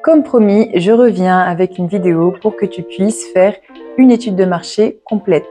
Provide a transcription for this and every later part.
Comme promis, je reviens avec une vidéo pour que tu puisses faire une étude de marché complète.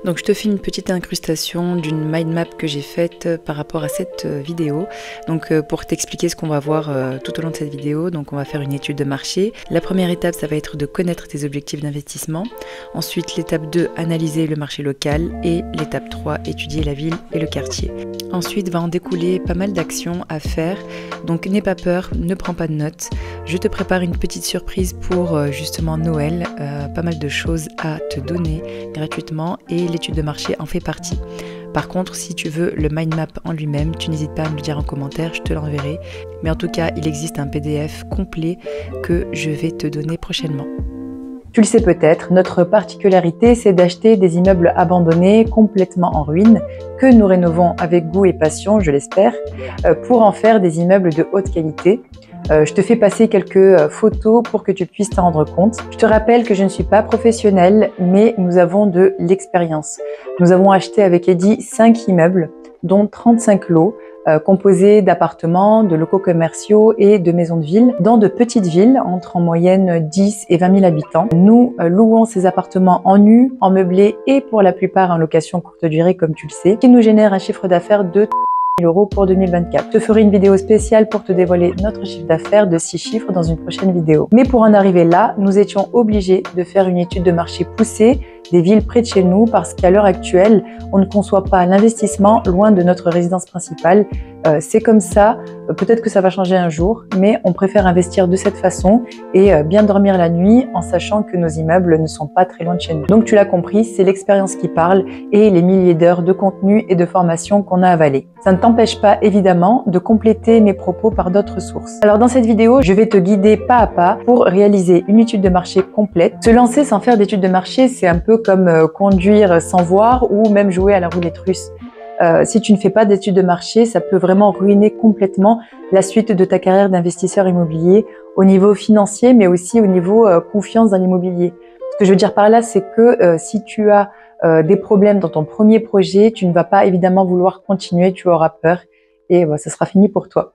Donc je te fais une petite incrustation d'une mind map que j'ai faite par rapport à cette vidéo. Donc pour t'expliquer ce qu'on va voir tout au long de cette vidéo, donc on va faire une étude de marché. La première étape, ça va être de connaître tes objectifs d'investissement. Ensuite, l'étape 2, analyser le marché local. Et l'étape 3, étudier la ville et le quartier. Ensuite, va en découler pas mal d'actions à faire. Donc n'aie pas peur, ne prends pas de notes. Je te prépare une petite surprise pour justement Noël. Pas mal de choses à te donner gratuitement et l'étude de marché en fait partie. Par contre, si tu veux le mind map en lui-même, tu n'hésites pas à me le dire en commentaire, je te l'enverrai. Mais en tout cas, il existe un PDF complet que je vais te donner prochainement. Tu le sais peut-être, notre particularité, c'est d'acheter des immeubles abandonnés, complètement en ruine, que nous rénovons avec goût et passion, je l'espère, pour en faire des immeubles de haute qualité. Je te fais passer quelques photos pour que tu puisses t'en rendre compte. Je te rappelle que je ne suis pas professionnelle, mais nous avons de l'expérience. Nous avons acheté avec Eddy 5 immeubles, dont 35 lots, composés d'appartements, de locaux commerciaux et de maisons de ville, dans de petites villes, entre en moyenne 10 et 20 000 habitants. Nous louons ces appartements en nu, en meublé et pour la plupart en location courte durée, comme tu le sais, qui nous génère un chiffre d'affaires de 000 € pour 2024. Je te ferai une vidéo spéciale pour te dévoiler notre chiffre d'affaires de 6 chiffres dans une prochaine vidéo. Mais pour en arriver là, nous étions obligés de faire une étude de marché poussée des villes près de chez nous parce qu'à l'heure actuelle, on ne conçoit pas l'investissement loin de notre résidence principale. C'est comme ça, peut-être que ça va changer un jour, mais on préfère investir de cette façon et bien dormir la nuit en sachant que nos immeubles ne sont pas très loin de chez nous. Donc tu l'as compris, c'est l'expérience qui parle et les milliers d'heures de contenu et de formation qu'on a avalé. Ça ne t'empêche pas évidemment de compléter mes propos par d'autres sources. Alors dans cette vidéo, je vais te guider pas à pas pour réaliser une étude de marché complète. Se lancer sans faire d'étude de marché, c'est un peu comme conduire sans voir ou même jouer à la roulette russe. Si tu ne fais pas d'études de marché, ça peut vraiment ruiner complètement la suite de ta carrière d'investisseur immobilier au niveau financier, mais aussi au niveau confiance dans l'immobilier. Ce que je veux dire par là, c'est que si tu as des problèmes dans ton premier projet, tu ne vas pas évidemment vouloir continuer, tu auras peur et ça sera fini pour toi.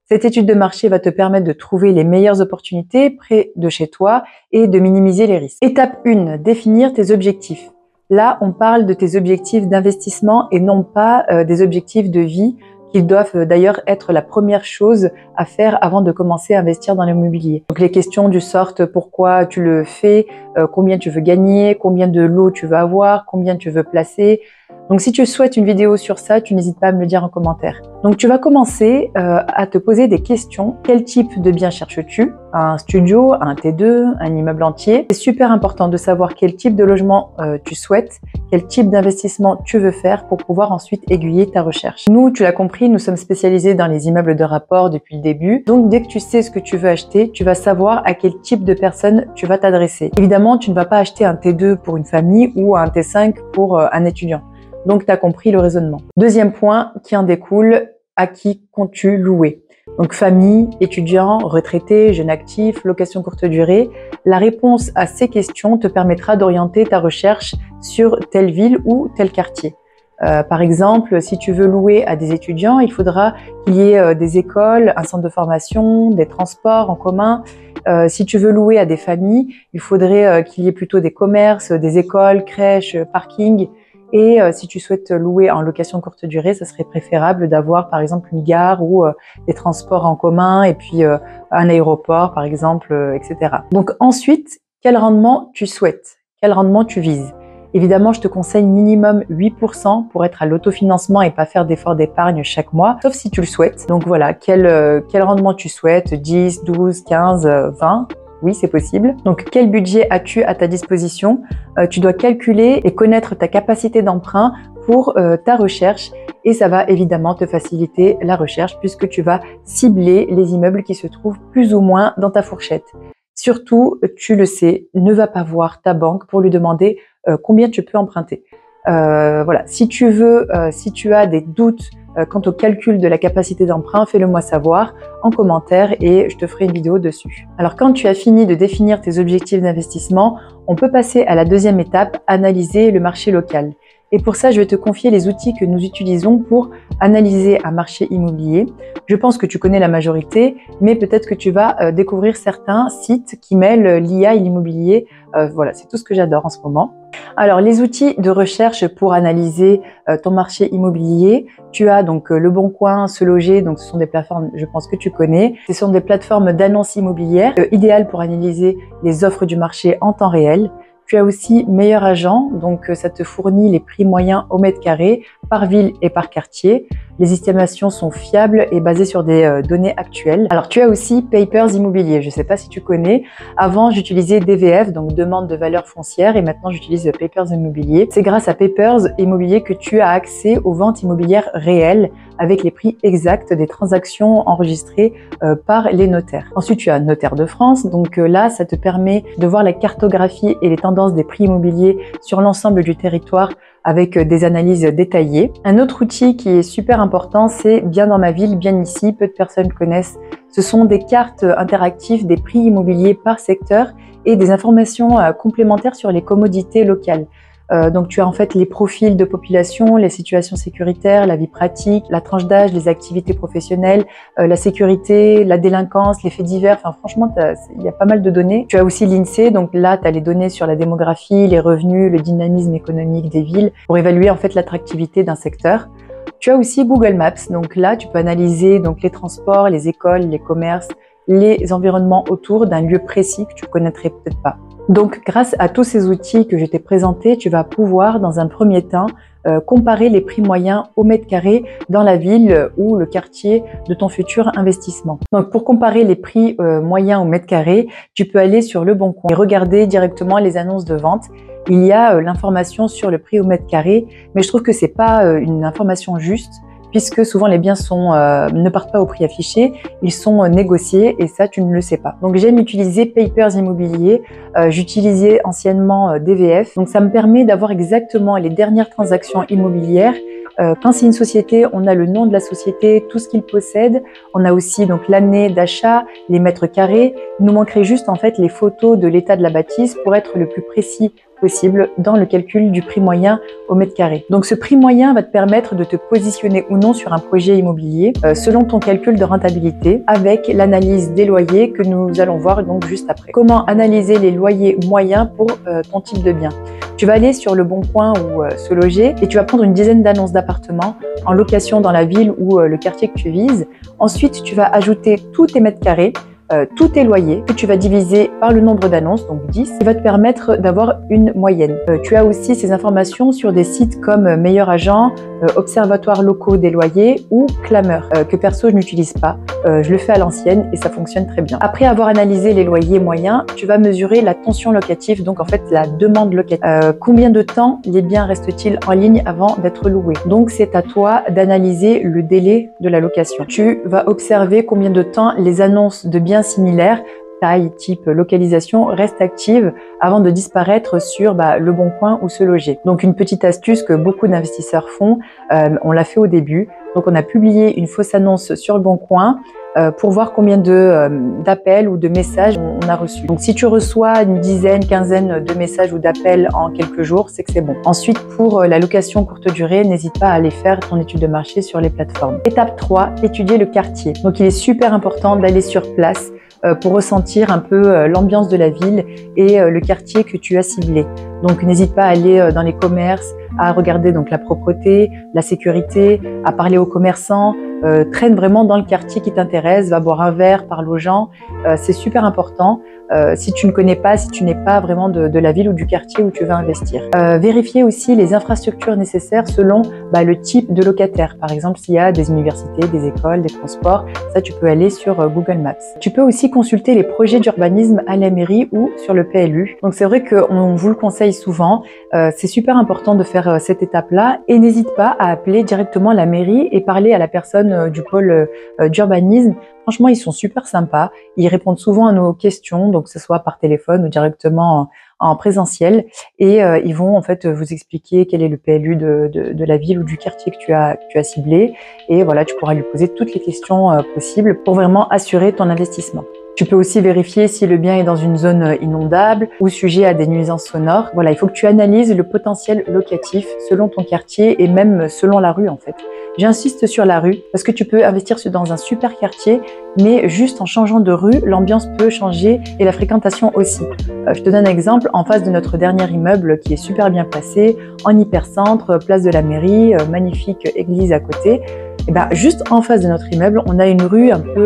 Cette étude de marché va te permettre de trouver les meilleures opportunités près de chez toi et de minimiser les risques. Étape 1, définir tes objectifs. Là, on parle de tes objectifs d'investissement et non pas des objectifs de vie qui doivent d'ailleurs être la première chose à faire avant de commencer à investir dans l'immobilier. Donc les questions du sorte pourquoi tu le fais, combien tu veux gagner, combien de lots tu veux avoir, combien tu veux placer. Donc si tu souhaites une vidéo sur ça, tu n'hésites pas à me le dire en commentaire. Donc tu vas commencer à te poser des questions. Quel type de bien cherches-tu? Un studio, un T2, un immeuble entier? C'est super important de savoir quel type de logement tu souhaites, quel type d'investissement tu veux faire pour pouvoir ensuite aiguiller ta recherche. Nous, tu l'as compris, nous sommes spécialisés dans les immeubles de rapport depuis le début. Donc dès que tu sais ce que tu veux acheter, tu vas savoir à quel type de personne tu vas t'adresser. Évidemment, tu ne vas pas acheter un T2 pour une famille ou un T5 pour un étudiant. Donc, tu as compris le raisonnement. Deuxième point qui en découle, à qui comptes-tu louer? Donc, famille, étudiant, retraité, jeune actif, location courte durée. La réponse à ces questions te permettra d'orienter ta recherche sur telle ville ou tel quartier. Par exemple, si tu veux louer à des étudiants, il faudra qu'il y ait des écoles, un centre de formation, des transports en commun. Si tu veux louer à des familles, il faudrait qu'il y ait plutôt des commerces, des écoles, crèches, parkings. Et si tu souhaites louer en location courte durée, ça serait préférable d'avoir par exemple une gare ou des transports en commun et puis un aéroport par exemple, etc. Donc ensuite, quel rendement tu souhaites? Quel rendement tu vises? Évidemment, je te conseille minimum 8% pour être à l'autofinancement et pas faire d'efforts d'épargne chaque mois, sauf si tu le souhaites. Donc voilà, quel rendement tu souhaites? 10, 12, 15, 20? Oui, c'est possible. Donc, quel budget as-tu à ta disposition? Tu dois calculer et connaître ta capacité d'emprunt pour ta recherche et ça va évidemment te faciliter la recherche puisque tu vas cibler les immeubles qui se trouvent plus ou moins dans ta fourchette. Surtout, tu le sais, ne va pas voir ta banque pour lui demander combien tu peux emprunter. Voilà. Si tu as des doutes quant au calcul de la capacité d'emprunt, fais-le moi savoir en commentaire et je te ferai une vidéo dessus. Alors quand tu as fini de définir tes objectifs d'investissement, on peut passer à la deuxième étape, analyser le marché local. Et pour ça, je vais te confier les outils que nous utilisons pour analyser un marché immobilier. Je pense que tu connais la majorité, mais peut-être que tu vas découvrir certains sites qui mêlent l'IA et l'immobilier. Voilà, c'est tout ce que j'adore en ce moment. Alors, les outils de recherche pour analyser ton marché immobilier, tu as donc Le Bon Coin, Se Loger, donc ce sont des plateformes, je pense que tu connais. Ce sont des plateformes d'annonces immobilières idéales pour analyser les offres du marché en temps réel. Tu as aussi Meilleur Agent, donc ça te fournit les prix moyens au mètre carré par ville et par quartier. Les estimations sont fiables et basées sur des données actuelles. Alors tu as aussi Papers Immobilier, je ne sais pas si tu connais. Avant j'utilisais DVF, donc demande de valeur foncière, et maintenant j'utilise Papers Immobilier. C'est grâce à Papers Immobilier que tu as accès aux ventes immobilières réelles avec les prix exacts des transactions enregistrées par les notaires. Ensuite tu as Notaire de France, donc là ça te permet de voir la cartographie et les tendances des prix immobiliers sur l'ensemble du territoire avec des analyses détaillées. Un autre outil qui est super important, c'est Bien dans ma ville, bien ici, peu de personnes connaissent. Ce sont des cartes interactives des prix immobiliers par secteur et des informations complémentaires sur les commodités locales. Donc tu as en fait les profils de population, les situations sécuritaires, la vie pratique, la tranche d'âge, les activités professionnelles, la sécurité, la délinquance, les faits divers. Enfin franchement, il y a pas mal de données. Tu as aussi l'INSEE, donc là tu as les données sur la démographie, les revenus, le dynamisme économique des villes pour évaluer en fait l'attractivité d'un secteur. Tu as aussi Google Maps, donc là tu peux analyser donc les transports, les écoles, les commerces, les environnements autour d'un lieu précis que tu connaîtrais peut-être pas. Donc, grâce à tous ces outils que je t'ai présentés, tu vas pouvoir, dans un premier temps, comparer les prix moyens au mètre carré dans la ville ou le quartier de ton futur investissement. Donc, pour comparer les prix moyens au mètre carré, tu peux aller sur Le Bon Coin et regarder directement les annonces de vente. Il y a l'information sur le prix au mètre carré, mais je trouve que c'est pas une information juste, puisque souvent les biens ne partent pas au prix affiché, ils sont négociés et ça tu ne le sais pas. Donc j'aime utiliser Papers Immobilier, j'utilisais anciennement DVF, donc ça me permet d'avoir exactement les dernières transactions immobilières. Quand c'est une société, on a le nom de la société, tout ce qu'il possède, on a aussi donc l'année d'achat, les mètres carrés. Il nous manquerait juste en fait les photos de l'état de la bâtisse pour être le plus précis possible dans le calcul du prix moyen au mètre carré. Donc ce prix moyen va te permettre de te positionner ou non sur un projet immobilier selon ton calcul de rentabilité avec l'analyse des loyers que nous allons voir donc juste après. Comment analyser les loyers moyens pour ton type de bien? Tu vas aller sur Le Bon Coin ou Se Loger et tu vas prendre une dizaine d'annonces d'appartements en location dans la ville ou le quartier que tu vises. Ensuite, tu vas ajouter tous tes mètres carrés, tous tes loyers que tu vas diviser par le nombre d'annonces, donc 10, qui va te permettre d'avoir une moyenne. Tu as aussi ces informations sur des sites comme Meilleur Agent, Observatoire locaux des loyers ou Clameur, que perso je n'utilise pas. Je le fais à l'ancienne et ça fonctionne très bien. Après avoir analysé les loyers moyens, tu vas mesurer la tension locative, donc en fait la demande locative. Combien de temps les biens restent-ils en ligne avant d'être loués? Donc c'est à toi d'analyser le délai de la location. Tu vas observer combien de temps les annonces de biens similaires, taille, type, localisation, restent actives avant de disparaître sur Le Bon Coin ou Se Loger. Donc une petite astuce que beaucoup d'investisseurs font, on l'a fait au début. Donc on a publié une fausse annonce sur Le Bon Coin pour voir combien d'appels ou de messages on a reçus. Donc si tu reçois une dizaine, quinzaine de messages ou d'appels en quelques jours, c'est que c'est bon. Ensuite, pour la location courte durée, n'hésite pas à aller faire ton étude de marché sur les plateformes. Étape 3, étudier le quartier. Donc il est super important d'aller sur place pour ressentir un peu l'ambiance de la ville et le quartier que tu as ciblé. Donc n'hésite pas à aller dans les commerces, à regarder donc la propreté, la sécurité, à parler aux commerçants, traîne vraiment dans le quartier qui t'intéresse, va boire un verre, parle aux gens, c'est super important. Si tu ne connais pas, si tu n'es pas vraiment de la ville ou du quartier où tu vas investir. Vérifier aussi les infrastructures nécessaires selon le type de locataire. Par exemple, s'il y a des universités, des écoles, des transports, ça tu peux aller sur Google Maps. Tu peux aussi consulter les projets d'urbanisme à la mairie ou sur le PLU. Donc c'est vrai qu'on vous le conseille souvent, c'est super important de faire cette étape-là et n'hésite pas à appeler directement la mairie et parler à la personne du pôle d'urbanisme. Franchement, ils sont super sympas. Ils répondent souvent à nos questions, donc que ce soit par téléphone ou directement en présentiel. Et ils vont en fait vous expliquer quel est le PLU de la ville ou du quartier que tu as ciblé. Et voilà, tu pourras lui poser toutes les questions possibles pour vraiment assurer ton investissement. Tu peux aussi vérifier si le bien est dans une zone inondable ou sujet à des nuisances sonores. Voilà, il faut que tu analyses le potentiel locatif selon ton quartier et même selon la rue en fait. J'insiste sur la rue parce que tu peux investir dans un super quartier, mais juste en changeant de rue, l'ambiance peut changer et la fréquentation aussi. Je te donne un exemple, en face de notre dernier immeuble qui est super bien placé, en hypercentre, place de la mairie, magnifique église à côté. Et ben, juste en face de notre immeuble, on a une rue un peu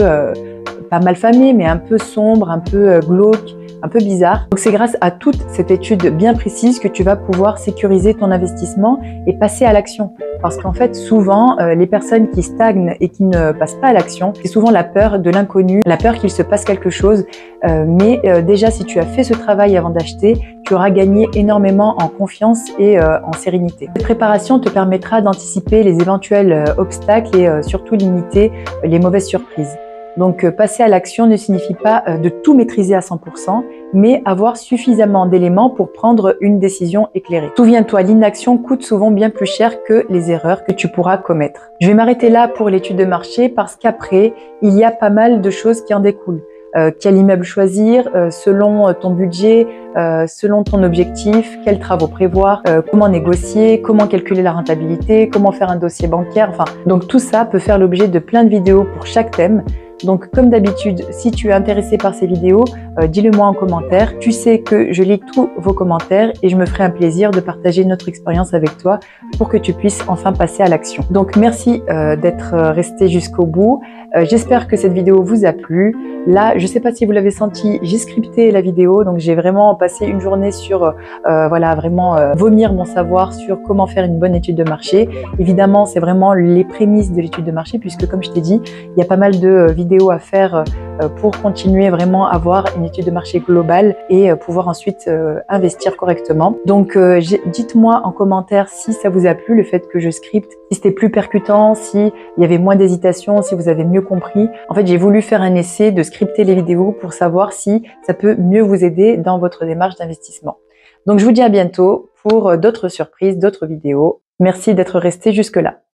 pas mal famée, mais un peu sombre, un peu glauque, un peu bizarre. Donc c'est grâce à toute cette étude bien précise que tu vas pouvoir sécuriser ton investissement et passer à l'action. Parce qu'en fait, souvent, les personnes qui stagnent et qui ne passent pas à l'action, c'est souvent la peur de l'inconnu, la peur qu'il se passe quelque chose. Mais déjà, si tu as fait ce travail avant d'acheter, tu auras gagné énormément en confiance et en sérénité. Cette préparation te permettra d'anticiper les éventuels obstacles et surtout limiter les mauvaises surprises. Donc, passer à l'action ne signifie pas de tout maîtriser à 100%, mais avoir suffisamment d'éléments pour prendre une décision éclairée. Souviens-toi, l'inaction coûte souvent bien plus cher que les erreurs que tu pourras commettre. Je vais m'arrêter là pour l'étude de marché parce qu'après, il y a pas mal de choses qui en découlent. Quel immeuble choisir, selon ton budget, selon ton objectif, quels travaux prévoir, comment négocier, comment calculer la rentabilité, comment faire un dossier bancaire, enfin, donc tout ça peut faire l'objet de plein de vidéos pour chaque thème. Donc comme d'habitude, si tu es intéressé par ces vidéos, dis-le moi en commentaire. Tu sais que je lis tous vos commentaires et je me ferai un plaisir de partager notre expérience avec toi pour que tu puisses enfin passer à l'action. Donc merci d'être resté jusqu'au bout. J'espère que cette vidéo vous a plu. Là, je ne sais pas si vous l'avez senti, j'ai scripté la vidéo, donc j'ai vraiment passé une journée sur voilà, vraiment vomir mon savoir sur comment faire une bonne étude de marché. Évidemment, c'est vraiment les prémices de l'étude de marché puisque comme je t'ai dit, il y a pas mal de vidéos à faire pour continuer vraiment à avoir une étude de marché globale et pouvoir ensuite investir correctement. Donc dites-moi en commentaire si ça vous a plu, le fait que je scripte, si c'était plus percutant, si il y avait moins d'hésitation, si vous avez mieux compris. En fait, j'ai voulu faire un essai de scripter les vidéos pour savoir si ça peut mieux vous aider dans votre démarche d'investissement. Donc je vous dis à bientôt pour d'autres surprises, d'autres vidéos. Merci d'être resté jusque-là.